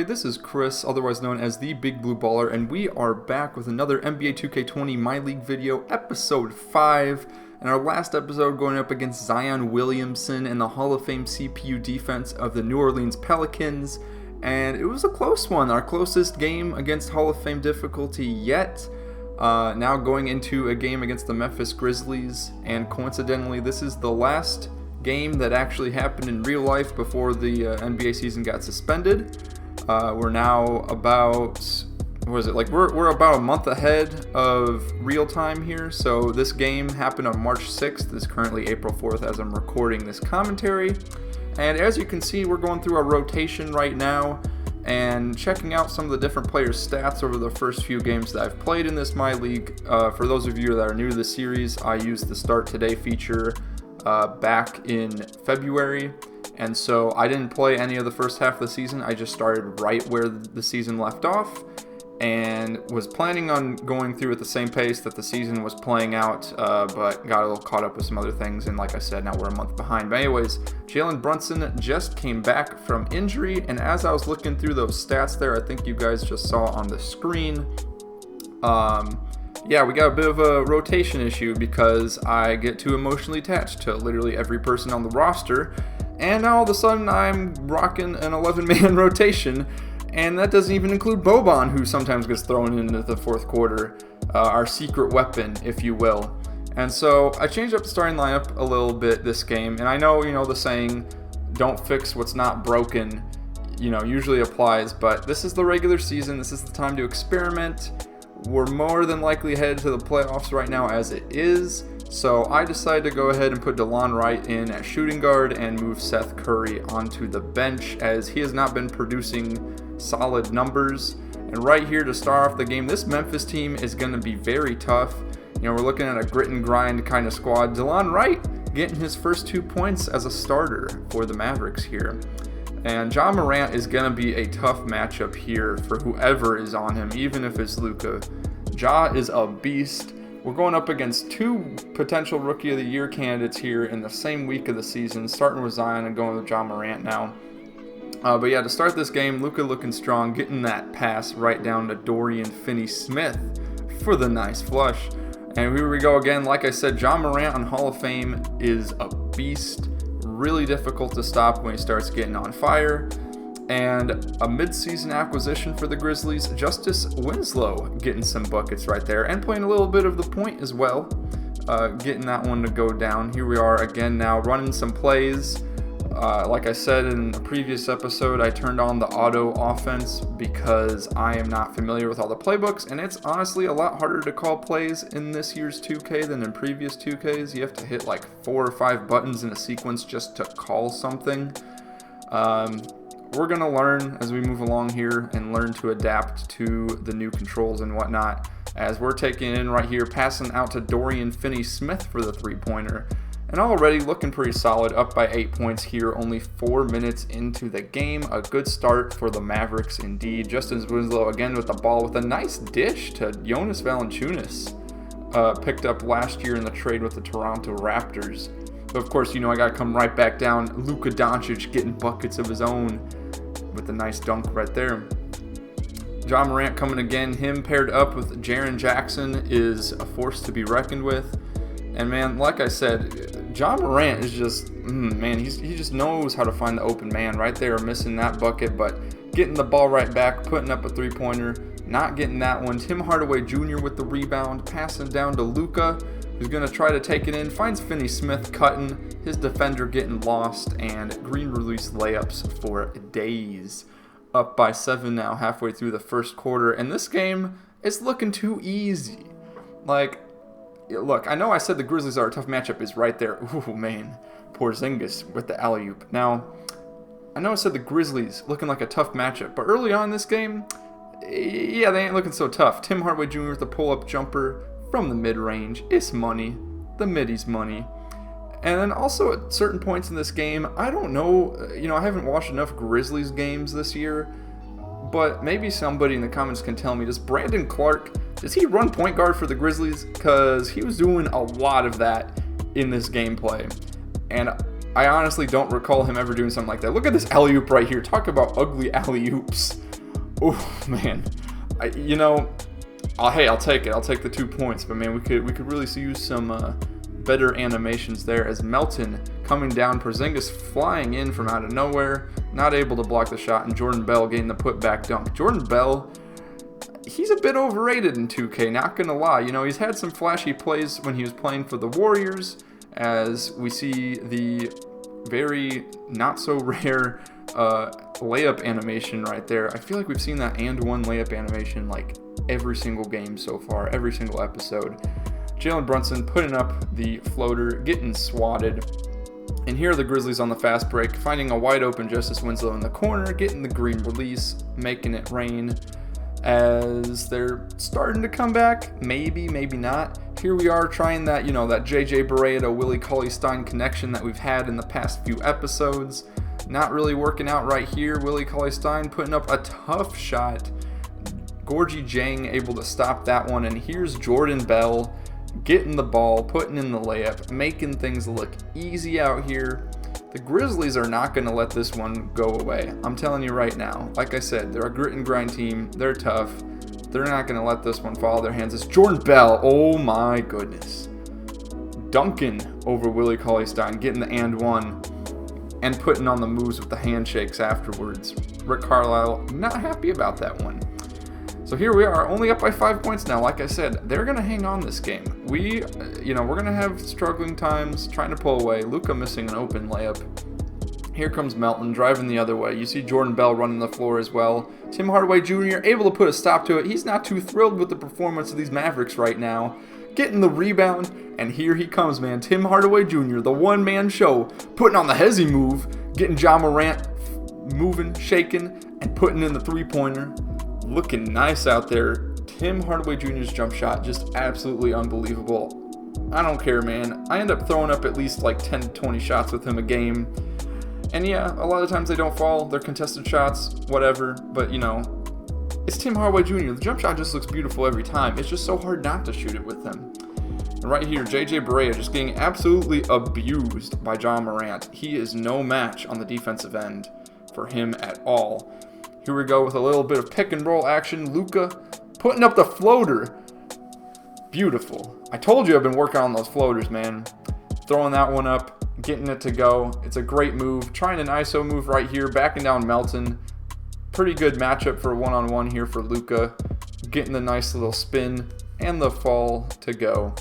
this is Chris, otherwise known as the Big Blue Baller, and we are back with another NBA 2K20 My League video, Episode 5. In our last episode, going up against Zion Williamson and the Hall of Fame CPU defense of the New Orleans Pelicans, and it was a close one, our closest game against Hall of Fame difficulty yet. Now going into a game against the Memphis Grizzlies, and coincidentally, this is the last game that actually happened in real life before the NBA season got suspended. We're now about, we're about a month ahead of real time here. So this game happened on March 6th. It's currently April 4th as I'm recording this commentary. And as you can see, we're going through our rotation right now and checking out some of the different players' stats over the first few games that I've played in this My League. For those of you that are new to the series, I used the Start Today feature back in February, and so I didn't play any of the first half of the season. I just started right where the season left off and was planning on going through at the same pace that the season was playing out, but got a little caught up with some other things, and like I said, now we're a month behind. But anyways, Jalen Brunson just came back from injury, and as I was looking through those stats there, I think you guys just saw on the screen, yeah, we got a bit of a rotation issue because I get too emotionally attached to literally every person on the roster, and now all of a sudden I'm rocking an 11-man rotation, and that doesn't even include Boban, who sometimes gets thrown into the fourth quarter, our secret weapon, if you will. And so I changed up the starting lineup a little bit this game, and I know, the saying, don't fix what's not broken, usually applies, but this is the regular season, this is the time to experiment. We're more than likely headed to the playoffs right now as it is, so I decided to go ahead and put DeLon Wright in at shooting guard and move Seth Curry onto the bench as he has not been producing solid numbers. And right here to start off the game, this Memphis team is going to be very tough. We're looking at a grit and grind kind of squad. DeLon Wright getting his first 2 points as a starter for the Mavericks here. And Ja Morant is going to be a tough matchup here for whoever is on him, even if it's Luka. Ja is a beast. We're going up against two potential Rookie of the Year candidates here in the same week of the season, starting with Zion and going with Ja Morant now. But yeah, to start this game, Luka looking strong, getting that pass right down to Dorian Finney-Smith for the nice flush. And here we go again. Like I said, Ja Morant on Hall of Fame is a beast. Really difficult to stop when he starts getting on fire. And a mid-season acquisition for the Grizzlies, Justice Winslow getting some buckets right there and playing a little bit of the point as well, getting that one to go down. Here we are again now running some plays. Like I said in a previous episode, I turned on the auto offense because I am not familiar with all the playbooks, and it's honestly a lot harder to call plays in this year's 2K than in previous 2Ks. You have to hit like 4 or 5 buttons in a sequence just to call something. We're going to learn as we move along here and learn to adapt to the new controls and whatnot, as we're taking in right here, passing out to Dorian Finney-Smith for the three-pointer. And already looking pretty solid, up by 8 points here, only 4 minutes into the game. A good start for the Mavericks indeed. Justice Winslow again with the ball with a nice dish to Jonas Valanciunas, picked up last year in the trade with the Toronto Raptors. But of course, I got to come right back down. Luka Doncic getting buckets of his own with a nice dunk right there. Ja Morant coming again. Him paired up with Jaren Jackson is a force to be reckoned with. And man, like I said, Ja Morant is just, he just knows how to find the open man right there, missing that bucket, but getting the ball right back, putting up a three-pointer, not getting that one. Tim Hardaway Jr. with the rebound, passing down to Luka, who's going to try to take it in, finds Finney-Smith cutting, his defender getting lost, and green release layups for days. Up by 7 now, halfway through the first quarter, and this game is looking too easy. Look, I know I said the Grizzlies are a tough matchup, is right there. Ooh, man. Porzingis with the alley-oop. Now, I know I said the Grizzlies looking like a tough matchup, but early on in this game, yeah, they ain't looking so tough. Tim Hardaway Jr. with the pull-up jumper from the mid-range. It's money. The middy's money. And then also at certain points in this game, I don't know, I haven't watched enough Grizzlies games this year, but maybe somebody in the comments can tell me, does Brandon Clark, does he run point guard for the Grizzlies? Because he was doing a lot of that in this gameplay. And I honestly don't recall him ever doing something like that. Look at this alley-oop right here. Talk about ugly alley-oops. Oh man, I'll take it. I'll take the 2 points. But man, we could really use some better animations there. As Melton coming down, Porzingis flying in from out of nowhere, not able to block the shot, and Jordan Bell getting the putback dunk. Jordan Bell, he's a bit overrated in 2K. Not gonna lie. He's had some flashy plays when he was playing for the Warriors, as we see the very not so rare layup animation right there. I feel like we've seen that and one layup animation like every single game so far, every single episode. Jalen Brunson putting up the floater, getting swatted. And here are the Grizzlies on the fast break, finding a wide open Justice Winslow in the corner, getting the green release, making it rain as they're starting to come back. Maybe not. Here we are trying that, that JJ Barea to Willie Cauley-Stein connection that we've had in the past few episodes. Not really working out right here. Willie Cauley-Stein putting up a tough shot. Gorgie Jang able to stop that one. And here's Jordan Bell getting the ball, putting in the layup, making things look easy out here. The Grizzlies are not going to let this one go away. I'm telling you right now. Like I said, they're a grit and grind team. They're tough. They're not going to let this one fall out of their hands. It's Jordan Bell. Oh my goodness. Dunking over Willie Cauley-Stein, getting the and one, and putting on the moves with the handshakes afterwards. Rick Carlisle not happy about that one. So here we are, only up by 5 points now. Like I said, they're going to hang on this game. We're going to have struggling times trying to pull away. Luka missing an open layup. Here comes Melton driving the other way. You see Jordan Bell running the floor as well. Tim Hardaway Jr. able to put a stop to it. He's not too thrilled with the performance of these Mavericks right now. Getting the rebound, and here he comes, man. Tim Hardaway Jr., the one-man show, putting on the hezzy move, getting Ja Morant moving, shaking, and putting in the three-pointer. Looking nice out there. Tim Hardaway Jr.'s jump shot, just absolutely unbelievable. I don't care, man. I end up throwing up at least like 10 to 20 shots with him a game. And yeah, a lot of times they don't fall. They're contested shots, whatever. But, it's Tim Hardaway Jr. The jump shot just looks beautiful every time. It's just so hard not to shoot it with him. And right here, JJ Barea just getting absolutely abused by Ja Morant. He is no match on the defensive end for him at all. Here we go with a little bit of pick and roll action. Luka putting up the floater. Beautiful. I told you I've been working on those floaters, man. Throwing that one up, getting it to go. It's a great move. Trying an ISO move right here, backing down Melton. Pretty good matchup for one-on-one here for Luka. Getting the nice little spin and the fall to go.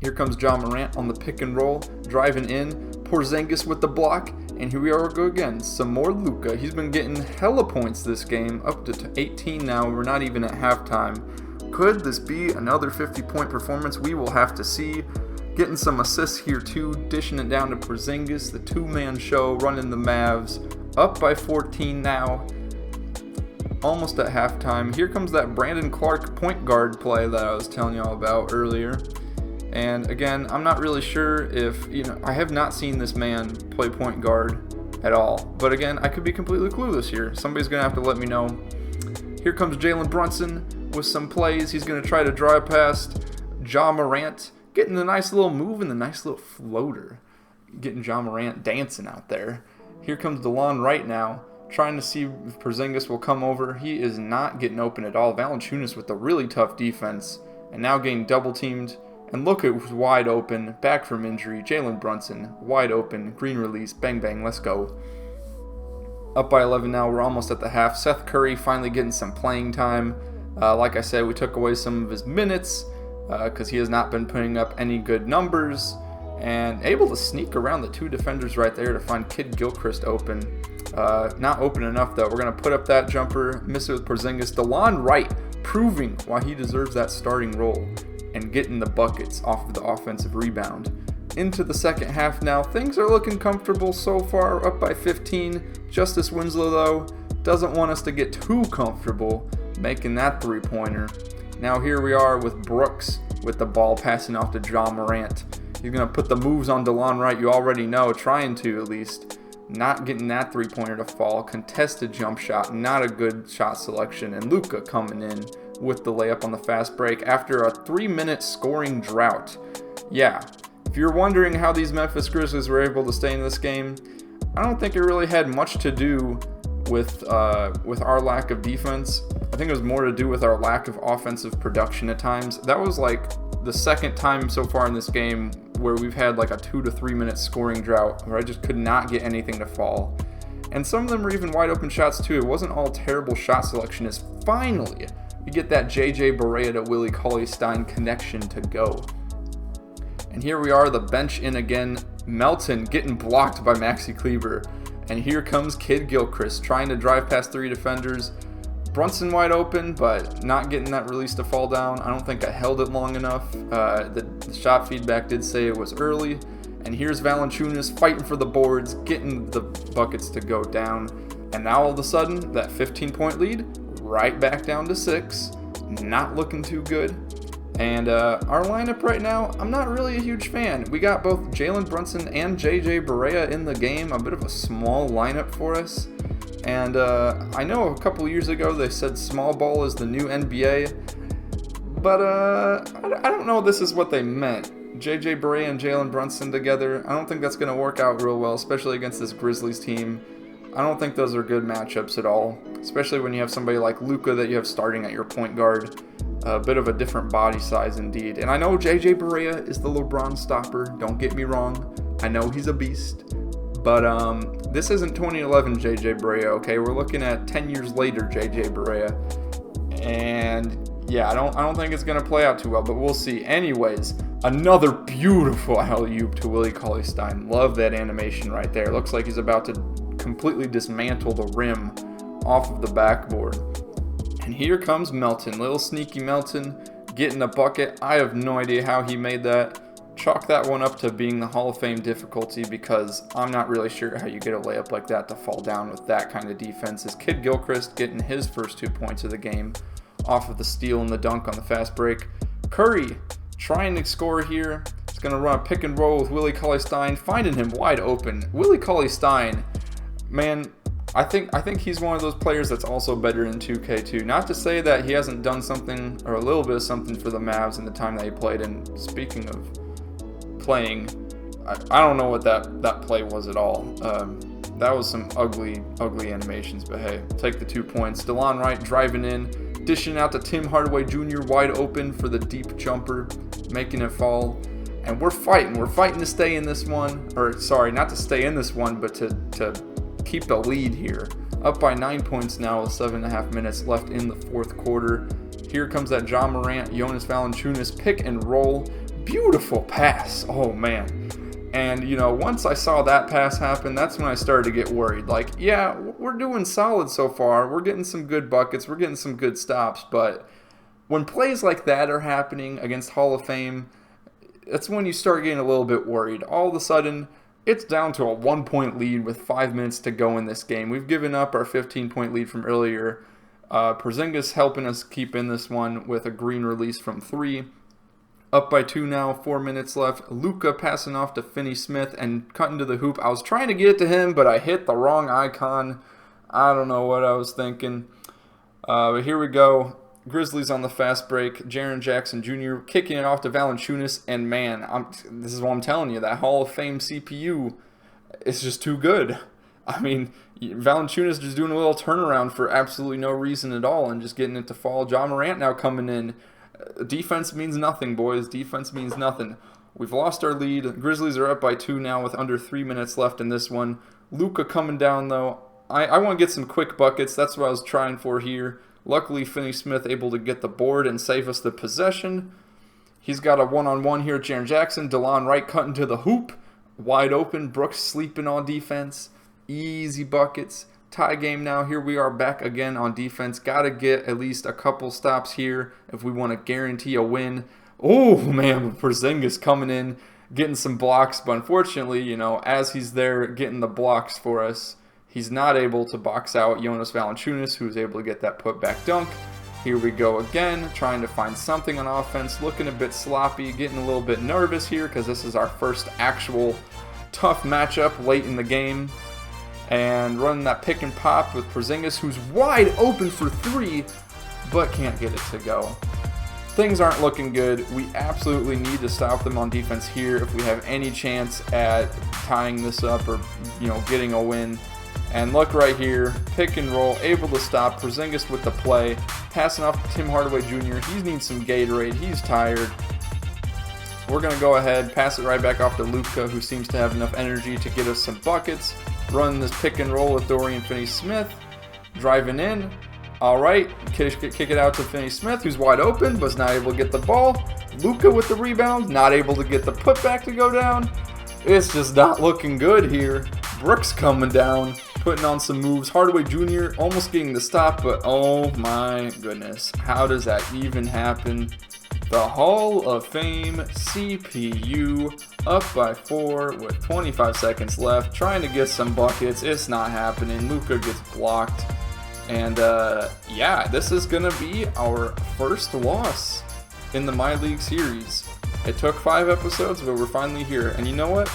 Here comes Ja Morant on the pick and roll, driving in. Porzingis with the block. And here we are go again. Some more Luka. He's been getting hella points this game, up to 18 now. We're not even at halftime. Could this be another 50-point performance? We will have to see. Getting some assists here too, dishing it down to Porzingis, the two-man show, running the Mavs. Up by 14 now. Almost at halftime. Here comes that Brandon Clark point guard play that I was telling y'all about earlier. And again, I'm not really sure if, I have not seen this man play point guard at all. But again, I could be completely clueless here. Somebody's going to have to let me know. Here comes Jalen Brunson with some plays. He's going to try to drive past Ja Morant, getting the nice little move and the nice little floater. Getting Ja Morant dancing out there. Here comes DeLon right now, trying to see if Porzingis will come over. He is not getting open at all. Valanciunas with a really tough defense. And now getting double teamed. And look, it was wide open, back from injury. Jalen Brunson, wide open, green release, bang, bang, let's go. Up by 11 now, we're almost at the half. Seth Curry finally getting some playing time. Like I said, we took away some of his minutes because he has not been putting up any good numbers. And able to sneak around the two defenders right there to find Kid Gilchrist open. Not open enough, though. We're going to put up that jumper, miss it with Porzingis. DeLon Wright proving why he deserves that starting role and getting the buckets off of the offensive rebound. Into the second half now. Things are looking comfortable so far, up by 15. Justice Winslow, though, doesn't want us to get too comfortable making that three-pointer. Now here we are with Brooks with the ball passing off to Ja Morant. He's going to put the moves on DeLon Wright, you already know, trying to at least. Not getting that three-pointer to fall. Contested jump shot, not a good shot selection. And Luka coming in with the layup on the fast break after a 3-minute scoring drought. Yeah, if you're wondering how these Memphis Grizzlies were able to stay in this game, I don't think it really had much to do with our lack of defense. I think it was more to do with our lack of offensive production at times. That was like the second time so far in this game where we've had like a 2 to 3 minute scoring drought where I just could not get anything to fall. And some of them were even wide open shots too. It wasn't all terrible shot selection. As finally we get that JJ Barea to Willie Cauley-Stein connection to go. And here we are, the bench in again. Melton getting blocked by Maxi Kleber. And here comes Kid Gilchrist trying to drive past 3 defenders. Brunson wide open, but not getting that release to fall down. I don't think I held it long enough. The shot feedback did say it was early. And here's Valanciunas fighting for the boards, getting the buckets to go down. And now all of a sudden, that 15-point lead, right back down to 6. Not looking too good. And our lineup right now, I'm not really a huge fan. We got both Jalen Brunson and JJ Barea in the game. A bit of a small lineup for us. And I know a couple years ago they said small ball is the new NBA. But I don't know if this is what they meant. JJ Barea and Jalen Brunson together, I don't think that's going to work out real well, especially against this Grizzlies team. I don't think those are good matchups at all, especially when you have somebody like Luka that you have starting at your point guard. A bit of a different body size indeed. And I know JJ Barea is the LeBron stopper, don't get me wrong. I know he's a beast. But this isn't 2011 JJ Barea, okay? We're looking at 10 years later JJ Barea. And yeah, I don't think it's going to play out too well, but we'll see. Anyways, another beautiful alley-oop to Willie Cauley-Stein. Love that animation right there. Looks like he's about to completely dismantle the rim off of the backboard. And here comes Melton, little sneaky Melton, getting a bucket. I have no idea how he made that. Chalk that one up to being the Hall of Fame difficulty because I'm not really sure how you get a layup like that to fall down with that kind of defense. Is Kid Gilchrist getting his first 2 points of the game off of the steal and the dunk on the fast break. Curry trying to score here. He's going to run a pick and roll with Willie Cauley-Stein, finding him wide open. Willie Cauley-Stein, man, I think he's one of those players that's also better in 2K2. Not to say that he hasn't done something or a little bit of something for the Mavs in the time that he played. And speaking of playing, I don't know what that play was at all. That was some ugly animations, but hey, take the 2 points. DeLon Wright driving in, dishing out to Tim Hardaway Jr. wide open for the deep jumper, making it fall. And we're fighting to stay in this one, or sorry, not to stay in this one, but to keep the lead here. Up by 9 points now with 7.5 minutes left in the fourth quarter. Here comes that Ja Morant, Jonas Valanciunas pick and roll. Beautiful pass, oh man. And, you know, once I saw that pass happen, that's when I started to get worried. Like, yeah, we're doing solid so far. We're getting some good buckets. We're getting some good stops. But when plays like that are happening against Hall of Fame, that's when you start getting a little bit worried. All of a sudden, it's down to a 1-point lead with 5 minutes to go in this game. We've given up our 15-point lead from earlier. Porzingis helping us keep in this one with a green release from 3. Up by 2 now, 4 minutes left. Luka passing off to Finney-Smith and cutting to the hoop. I was trying to get it to him, but I hit the wrong icon. I don't know what I was thinking. But here we go. Grizzlies on the fast break. Jaren Jackson Jr. kicking it off to Valanciunas. And man, this is what I'm telling you. That Hall of Fame CPU is just too good. I mean, Valanciunas just doing a little turnaround for absolutely no reason at all and just getting it to fall. Ja Morant now coming in. Defense means nothing, boys. Defense means nothing. We've lost our lead. The Grizzlies are up by 2 now with under 3 minutes left in this one. Luka coming down, though. I want to get some quick buckets. That's what I was trying for here. Luckily, Finney-Smith able to get the board and save us the possession. He's got a one-on-one here at Jaren Jackson. DeLon Wright cutting to the hoop. Wide open. Brooks sleeping on defense. Easy buckets. Tie game now. Here we are back again on defense. Got to get at least a couple stops here if we want to guarantee a win. Oh, man, Porzingis coming in, getting some blocks. But unfortunately, you know, as he's there getting the blocks for us, he's not able to box out Jonas Valanciunas, who's able to get that putback dunk. Here we go again, trying to find something on offense. Looking a bit sloppy, getting a little bit nervous here because this is our first actual tough matchup late in the game. And running that pick and pop with Porzingis, who's wide open for 3, but can't get it to go. Things aren't looking good. We absolutely need to stop them on defense here if we have any chance at tying this up or, you know, getting a win. And look right here, pick and roll, able to stop. Porzingis with the play, passing off to Tim Hardaway Jr. He needs some Gatorade. He's tired. We're going to go ahead, pass it right back off to Luka, who seems to have enough energy to get us some buckets. Run this pick and roll with Dorian Finney-Smith. Driving in. All right, kick it out to Finney-Smith, who's wide open, but is not able to get the ball. Luka with the rebound, not able to get the putback to go down. It's just not looking good here. Brooks coming down, putting on some moves. Hardaway Jr. almost getting the stop, but oh my goodness. How does that even happen? The Hall of Fame CPU up by 4 with 25 seconds left, trying to get some buckets. It's not happening. Luka gets blocked. And yeah, this is going to be our first loss in the My League series. It took 5 episodes, but we're finally here. And you know what?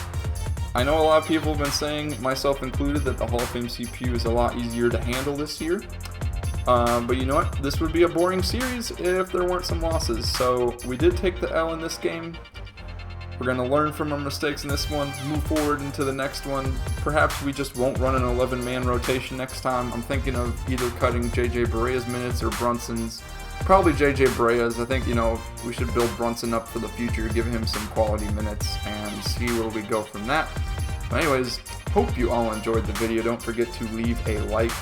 I know a lot of people have been saying, myself included, that the Hall of Fame CPU is a lot easier to handle this year. But you know what? This would be a boring series if there weren't some losses. So we did take the L in this game. We're going to learn from our mistakes in this one, move forward into the next one. Perhaps we just won't run an 11-man rotation next time. I'm thinking of either cutting JJ Barea's minutes or Brunson's. Probably JJ Barea's. I think, you know, we should build Brunson up for the future, give him some quality minutes, and see where we go from that. But anyways, hope you all enjoyed the video. Don't forget to leave a like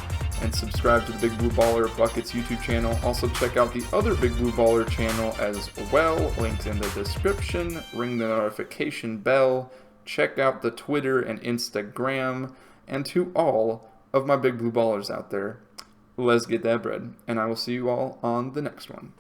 and subscribe to the Big Blue Baller Buckets YouTube channel. Also check out the other Big Blue Baller channel as well, linked in the description. Ring the notification bell. Check out the Twitter and Instagram. And to all of my Big Blue Ballers out there, let's get that bread. And I will see you all on the next one.